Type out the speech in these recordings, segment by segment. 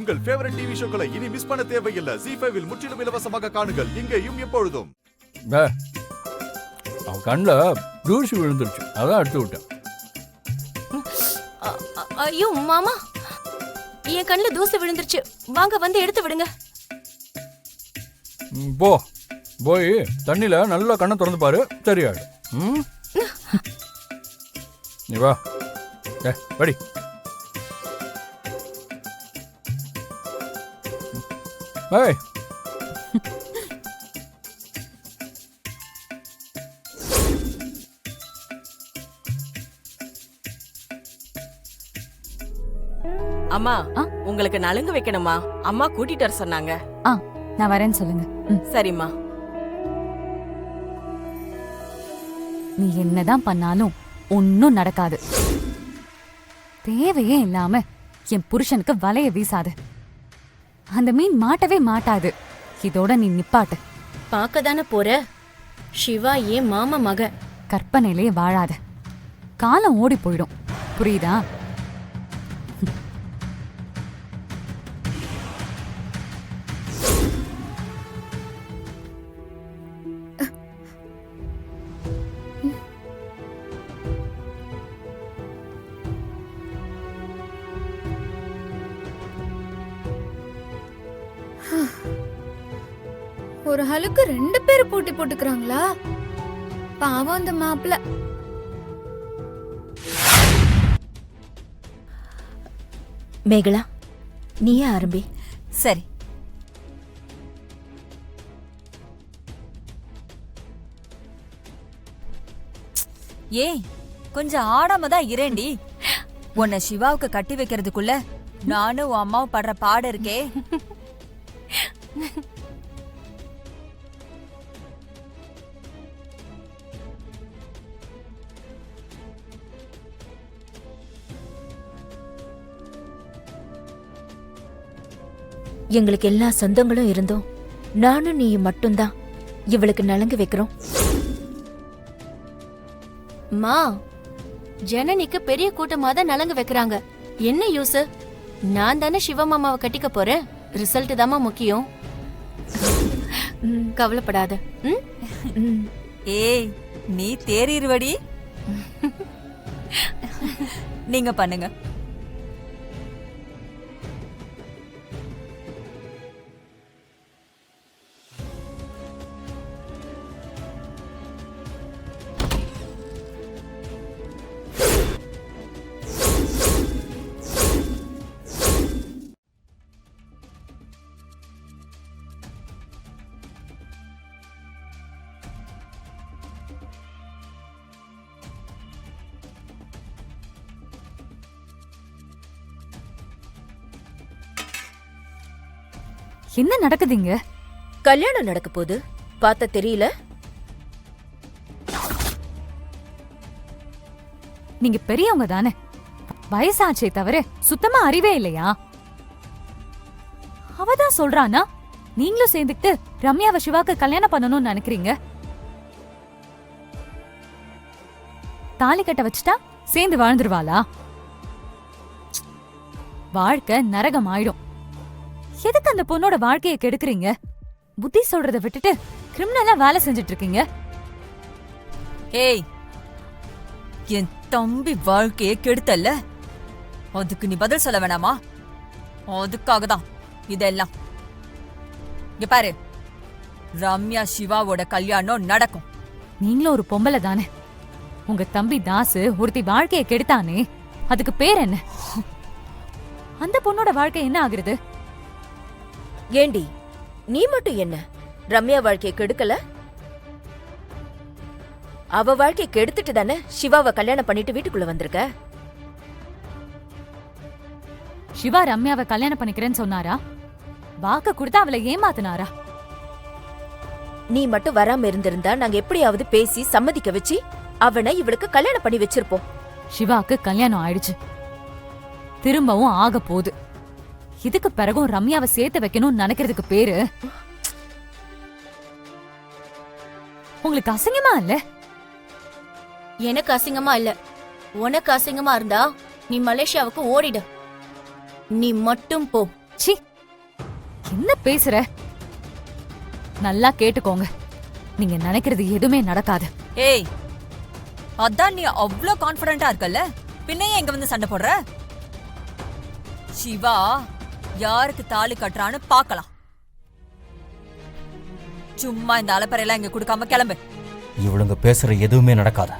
உங்கள் favourite TV ஷோக்களை இனி miss பண்ண தேவையில்லை. ZEE5 இல் முற்றிலும் இலவசமாக காணுங்கள். இங்கேயும் எப்பொழுதும். அவன் கண்ணில் தூசி விழுந்துருச்சு, அதான் எடுத்து விட்டேன். ஐயோ மாமா, என் கண்ணில் தூசி விழுந்துருச்சு. வாங்க வந்து எடுத்து விடுங்க. போய் தண்ணியில நல்லா கண்ணை திறந்து பாரு, சரியாயிடும். நீ வா, படி. ஏய், அம்மா, உங்களுக்கு நலுங்கு வைக்கணுமா? அம்மா கூட்டிட்டு வர சொன்னாங்க. நான் வரேன்னு சொல்லுங்க. சரிம்மா. நீ என்னதான் பண்ணாலும் ஒன்னும் நடக்காது. தேவையே இல்லாம என் புருஷனுக்கு வலைய வீசாது. அந்த மீன் மாட்டவே மாட்டாது. இதோட நீ நிப்பாட்டு. பார்க்கதானே போற. சிவா ஏன் மாமா மக. கற்பனையிலே வாழாத. காலம் ஓடி போயிடும், புரியுதா? ஒரு ஹலுக்கு 2 பேர் போட்டி போட்டுக்கிறாங்களா? பாவம் அந்த மாப்பிள்ள. மேகலா, நீயே ஆரம்பி. சரி. ஏய், கொஞ்சம் ஆடாம தான் இரேண்டி. உன்னை சிவாவுக்கு கட்டி வைக்கிறதுக்குள்ள நானும் உன் அம்மாவும் படுற பாடு இருக்கே. எங்களுக்கு எல்லா சொந்தங்களும் இருந்தோம். நானும் நீ மட்டும்தான் இவளுக்கு நலங்கு வைக்கிறோம். மா, ஜனனிக்கு பெரிய கூட்டமா தான் நலங்கு வைக்கிறாங்க. என்ன யூஸ்? நான் தானே சிவமாமாவை கட்டிக்க போறேன். ரிசல்ட் தாமா முக்கியம். கவலைப்படாத. ஏய், நீ தேறிடுவடி. நீங்க பண்ணுங்க. என்ன நடக்குதுங்க? கல்யாணம் நடக்க போகுது. பார்த்த தெரியல? நீங்க பெரியவங்க தானே, வயசாச்சே தவிர சுத்தமா அறிவே இல்லையா? அவதான் சொல்றானா நீங்களும் சேர்ந்துக்கிட்டு ரம்யாவை சிவாக்கு கல்யாணம் பண்ணணும்னு நினைக்கிறீங்க. தாலி கட்ட வச்சுட்டா சேர்ந்து வாழ்ந்துருவாளா? வாழ்க்கை நரகம் ஆயிடும். எதுக்கு அந்த பொண்ணோட வாழ்க்கையை கெடுக்குறீங்க? புத்தி சொல்றத விட்டுட்டு கிரிமினலா வேலை செஞ்சுட்டு இருக்கீங்க. ஏய், என் தம்பி வாழ்க்கையை கெடுத்தல்ல, அதுக்கு நீ பதில் சொல்ல வேணாமா? அதுக்காக தான் இதெல்லாம். இங்க பாரு, ரம்யா சிவாவோட கல்யாணம் நடக்கும். நீங்களும் ஒரு பொம்பளை தானே. உங்க தம்பி தாசு ஒருத்தி வாழ்க்கையை கெடுத்தானே, அதுக்கு பேர் என்ன? அந்த பொண்ணோட வாழ்க்கை என்ன ஆகுறது? ஏண்டி, நீ மட்டும் என்ன ரம்யா வாழ்க்கையை கெடுக்கல? அவ வாழ்க்கையை கெடுத்துட்டு தானே சிவாவை கல்யாணம் பண்ணிட்டு வீட்டுக்குள்ள வந்திருக்க. சிவா ரம்யாவை கல்யாணம் பண்ணிக்கிறேன்னு சொன்னாரா? வாக்கு கொடுத்தா அவளை ஏமாத்தினாரா? நீ மட்டும் வராம இருந்திருந்தா நாங்க எப்படியாவது பேசி சம்மதிக்க வச்சு அவனை இவளுக்கு கல்யாணம் பண்ணி வச்சிருப்போம். சிவாக்கு கல்யாணம் ஆயிடுச்சு, திரும்பவும் ஆக போகுது. இதுக்கு பிறகும் ரம்யாவை சேர்த்து வைக்கணும்னு நினைக்கிறதுக்கு பேரு உங்களுக்கு அசிங்கமா இல்ல? எனக்கு அசிங்கமா இல்ல. உனக்கு அசிங்கமா இருந்தா நீ மலேசியாவுக்கு ஓடிடு. நீ மட்டும் போ. சி, என்ன பேசுற? நல்லா கேட்டுக்கோங்க, நீங்க நினைக்கிறது எதுவுமே நடக்காது. ஏய், அதான் நீ அவ்ளோ கான்ஃபிடென்ட்டா இருக்கல்ல, பின்னையே எங்க வந்து சண்டை போடுற? சிவா யாருக்கு தாலி கட்டுறான்னு பார்க்கலாம். சும்மா இந்த அலப்பறையெல்லாம் இங்க கொடுக்காம கிளம்பு. இவளுங்க பேசுற எதுவுமே நடக்காத.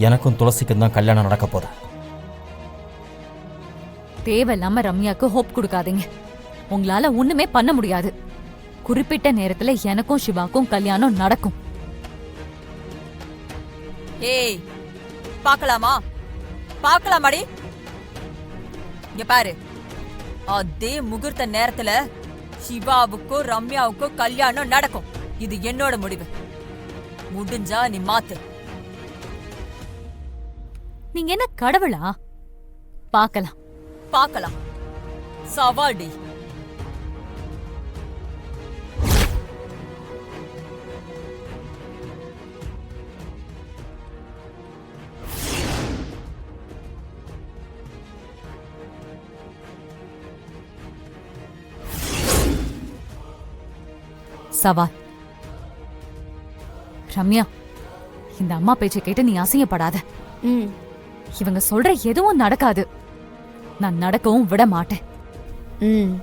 எனக்கும் துளசிக்கும் தான் கல்யாணம் நடக்க போகுது. தேவையில்லாம ரம்யாக்கு ஹோப் கொடுக்காதீங்க. உங்களால ஒண்ணுமே பண்ண முடியாது. குறிப்பிட்ட நேரத்துல எனக்கும் சிவாக்கும் கல்யாணம் நடக்கும். ஏய், பார்க்கலாமா? பார்க்கலாமாடி? இங்க பாரு, அதே முகூர்த்த நேரத்துல சிவாவுக்கும் ரம்யாவுக்கும் கல்யாணம் நடக்கும். இது என்னோட முடிவு. முடிஞ்சா நீ மாத்து. நீங்க என்ன கடவுளா? பார்க்கலாம். பார்க்கலாம். சவால்டி. சவால். ரம்யா, இந்த அம்மா பேச்சை கேட்டு நீ அசிங்கப்படாத. ம். இவங்க சொல்ற எதுவும் நடக்காது. நான் நடக்கவும் விட மாட்டேன். ம்.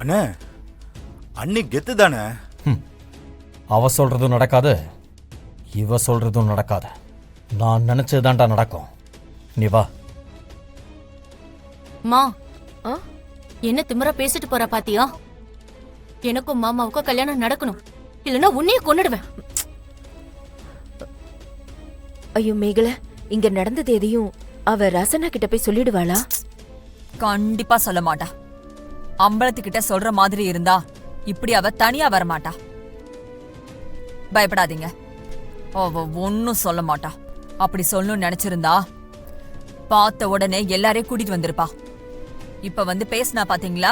அண்ணே, அண்ணி கெத்து தானே? அவ சொல்றதும் நடக்காது, இவ சொல்றதும் நடக்காது. நான் நினைச்சதுதான்டா நடக்கும். நீ வா. மா, என்ன திமிரா பேசிட்டு போற பாத்தியா? எனக்கும் மாமாவுக்கும் கல்யாணம் நடக்கணும், இல்லனா உன்னையே கொன்னுடுவேன். ஐயோ மேகல, இங்க நடந்தது எதையும் அவ ரசனா கிட்ட போய் சொல்லிடுவாளா? கண்டிப்பா சொல்ல மாட்டா. அம்பலத்துக்கிட்ட சொல்ற மாதிரி இருந்தா இப்படி அவ தனியா வரமாட்டா. பயப்படாதீங்க, அவ ஒன்னும் சொல்ல மாட்டா. அப்படி சொல்லணும்னு நினைச்சிருந்தா பார்த்த உடனே எல்லாரையும் கூட்டிட்டு வந்திருப்பா. இப்ப வந்து பேசினா பாத்தீங்களா?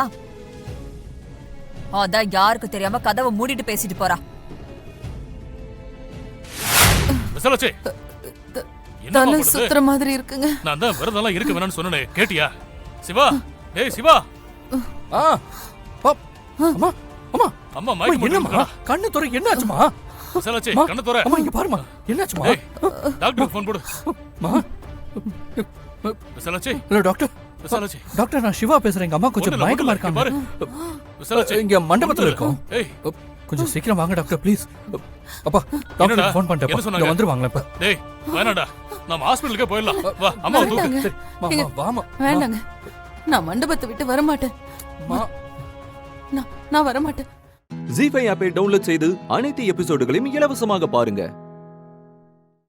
அதான் யாருக்கு தெரியாம கதவை மூடிட்டு பேசிட்டு போறா. விசாலாச்சி, தலை சுத்துற மாதிரி இருக்குங்க. நான் தான் விரதெல்லாம் இருக்க வேணாம்னு சொன்னேன், கேட்டியா? சிவா, டேய் சிவா. அம்மா அம்மா அம்மா மயக்கம் என்னம்மா? போட்டுருக்கா? கண்ணு துறை என்னாச்சுமா? விசாலாச்சி, கண்ணை துற. அம்மா இங்க பாருமா, என்னாச்சுமா? டேய், டாக்டருக்கு ஃபோன் போடு. Visalachi. Hello doctor. Visalachi. Doctor, நான் சிவா பேசுறேன். எங்க அம்மா கொஞ்சம் மயக்கமா இருக்காங்க. பாரு. விசாலாச்சி, இங்க மண்டபத்துல இருக்கோம். ஏய், கொஞ்சம் சீக்கிரம் வாங்க டாக்டர், ப்ளீஸ். அப்பா, டாக்டருக்கு ஃபோன் பண்ணிட்டேன். என்ன சொன்னாங்க? வந்துருவாங்களா இப்ப? டேய், வேணாடா, நம்ம ஹாஸ்பிடலுக்கே போயிடலாம். வா, அம்மா தூக்கு. சரி, வாமா வாமா. வேண்டாங்க, நான் மண்டபத்தை விட்டு வரமாட்டேன். நான் வரமாட்டேன். ஜீ5 ஆப்பை டவுன்லோட் செய்து அனைத்து எபிசோடுகளையும் இலவசமாக பாருங்க.